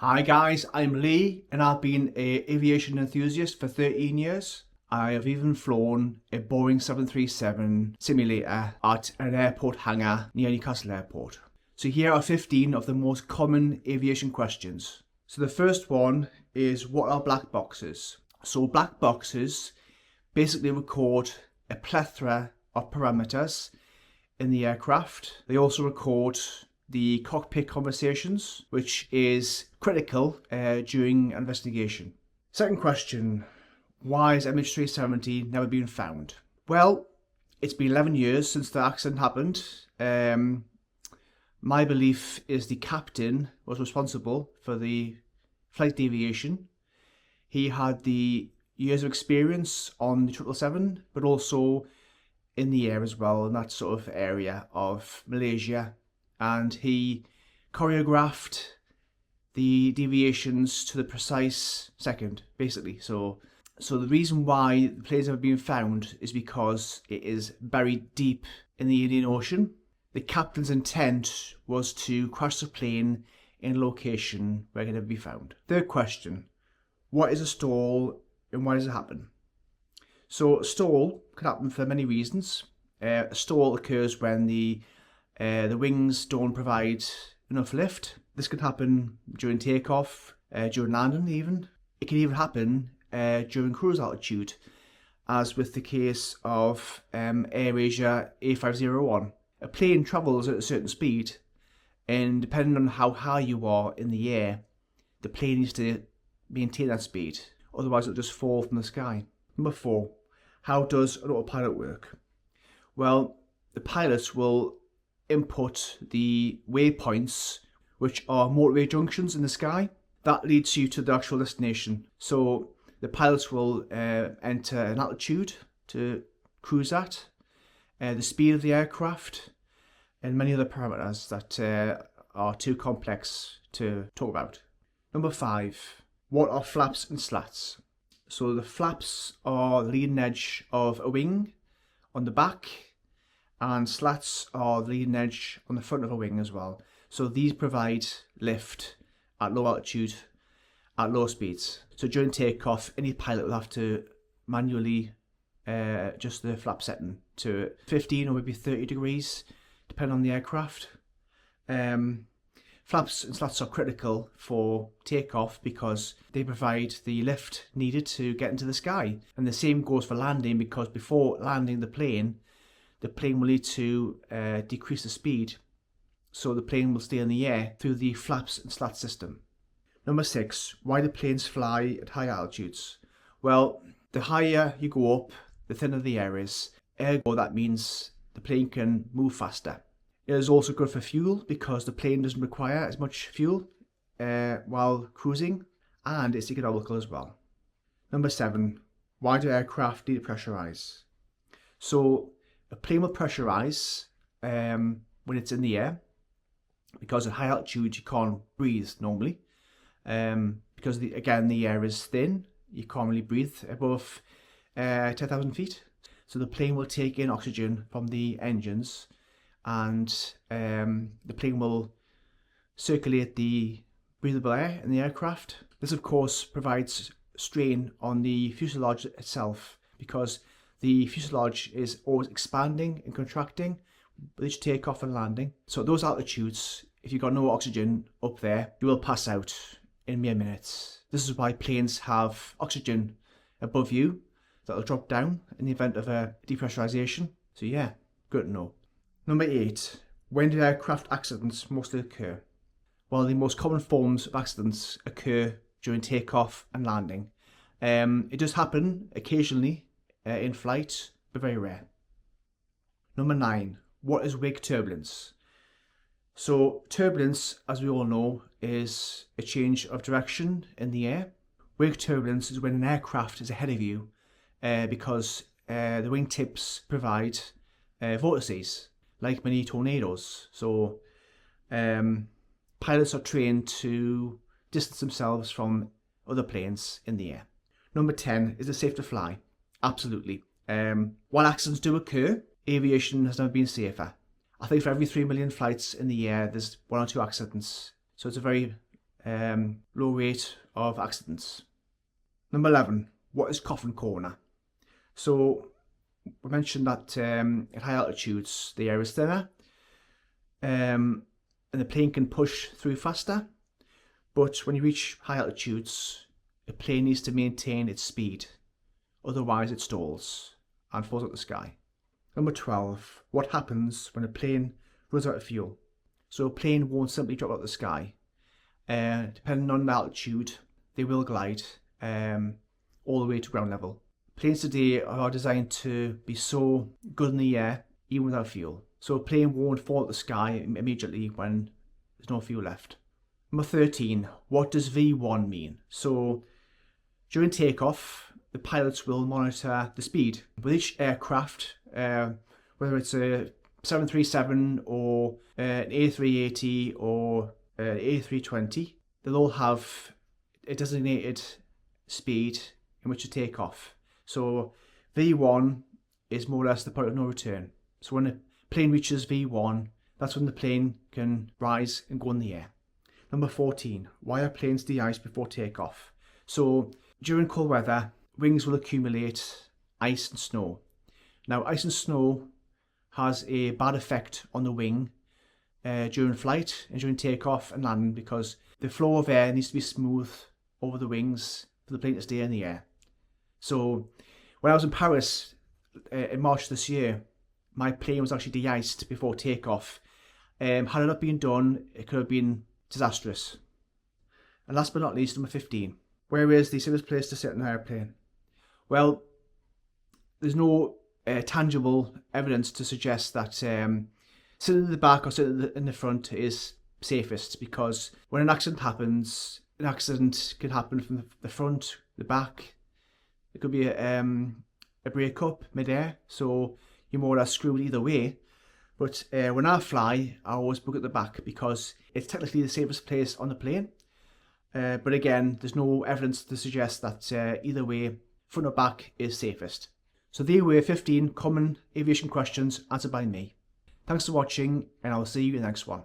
Hi guys, I'm Lee and I've been an aviation enthusiast for 13 years. I have even flown a Boeing 737 simulator at an airport hangar near Newcastle Airport. So here are 15 of the most common aviation questions. So the first one is, what are black boxes? So black boxes basically record a plethora of parameters in the aircraft. They also record the cockpit conversations, which is critical during investigation. Second question, why has MH370 never been found? Well, it's been 11 years since the accident happened. My belief is the captain was responsible for the flight deviation. He had the years of experience on the 777, but also in the air as well, in that sort of area of Malaysia. And he choreographed the deviations to the precise second, basically. So the reason why the plane's never been found is because it is buried deep in the Indian Ocean. The captain's intent was to crash the plane in a location where it can never be found. Third question, what is a stall and why does it happen? So a stall can happen for many reasons. A stall occurs when the wings don't provide enough lift. This can happen during takeoff, during landing even. It can even happen during cruise altitude, as with the case of AirAsia A501. A plane travels at a certain speed, and depending on how high you are in the air, the plane needs to maintain that speed, otherwise it'll just fall from the sky. Number 4, how does an autopilot work? Well, the pilots will input the waypoints, which are motorway junctions in the sky. That leads you to the actual destination. So the pilots will enter an altitude to cruise at, the speed of the aircraft, and many other parameters that are too complex to talk about. Number 5, what are flaps and slats? So the flaps are the leading edge of a wing on the back, and slats are the leading edge on the front of a wing as well. So these provide lift at low altitude, at low speeds. So during takeoff, any pilot will have to manually adjust the flap setting to 15 or maybe 30 degrees, depending on the aircraft. Flaps and slats are critical for takeoff because they provide the lift needed to get into the sky. And the same goes for landing, because before landing the plane will need to decrease the speed, so the plane will stay in the air through the flaps and slats system. Number 6, why do planes fly at high altitudes? Well, the higher you go up, the thinner the air is. Ergo, that means the plane can move faster. It is also good for fuel because the plane doesn't require as much fuel while cruising, and it's economical as well. Number 7, why do aircraft need to pressurise? So a plane will pressurise when it's in the air, because at high altitude you can't breathe normally. Because again, the air is thin, you can't really breathe above 10,000 feet. So the plane will take in oxygen from the engines, and the plane will circulate the breathable air in the aircraft. This of course provides strain on the fuselage itself, because the fuselage is always expanding and contracting with each takeoff and landing. So at those altitudes, if you've got no oxygen up there, you will pass out in mere minutes. This is why planes have oxygen above you that will drop down in the event of a depressurization. So yeah, good to know. Number 8, when do aircraft accidents mostly occur? Well, the most common forms of accidents occur during takeoff and landing. It does happen occasionally in flight, but very rare. Number 9, what is wake turbulence? So turbulence, as we all know, is a change of direction in the air. Wake turbulence is when an aircraft is ahead of you because the wingtips provide vortices, like many tornadoes. So pilots are trained to distance themselves from other planes in the air. Number 10, is it safe to fly? Absolutely. While accidents do occur, aviation has never been safer. I think for every 3 million flights in the air, there's 1 or 2 accidents. So it's a very low rate of accidents. Number 11, what is coffin corner? So we mentioned that at high altitudes the air is thinner and the plane can push through faster, but when you reach high altitudes a plane needs to maintain its speed, otherwise it stalls and falls out the sky. Number 12, what happens when a plane runs out of fuel? So a plane won't simply drop out of the sky. Depending on the altitude, they will glide all the way to ground level. Planes today are designed to be so good in the air, even without fuel. So a plane won't fall out of the sky immediately when there's no fuel left. Number 13, what does V1 mean? So during takeoff, the pilots will monitor the speed. With each aircraft, whether it's a 737 or an A380 or an A320, they'll all have a designated speed in which to take off. So V1 is more or less the point of no return. So when a plane reaches V1, that's when the plane can rise and go in the air. Number 14, why are planes de-iced before takeoff? So during cold weather, wings will accumulate ice and snow. Now ice and snow has a bad effect on the wing during flight and during takeoff and landing, because the flow of air needs to be smooth over the wings for the plane to stay in the air. So when I was in Paris in March this year, my plane was actually de-iced before takeoff. Had it not been done, it could have been disastrous. And last but not least, number 15. Where is the safest place to sit in an airplane? Well, there's no tangible evidence to suggest that sitting in the back or sitting in the front is safest, because when an accident happens, an accident can happen from the front, the back. It could be a breakup mid-air, so you're more or less screwed either way. But when I fly, I always book at the back because it's technically the safest place on the plane. But again, there's no evidence to suggest that either way, front or back is safest. So there were 15 common aviation questions answered by me. Thanks for watching, and I'll see you in the next one.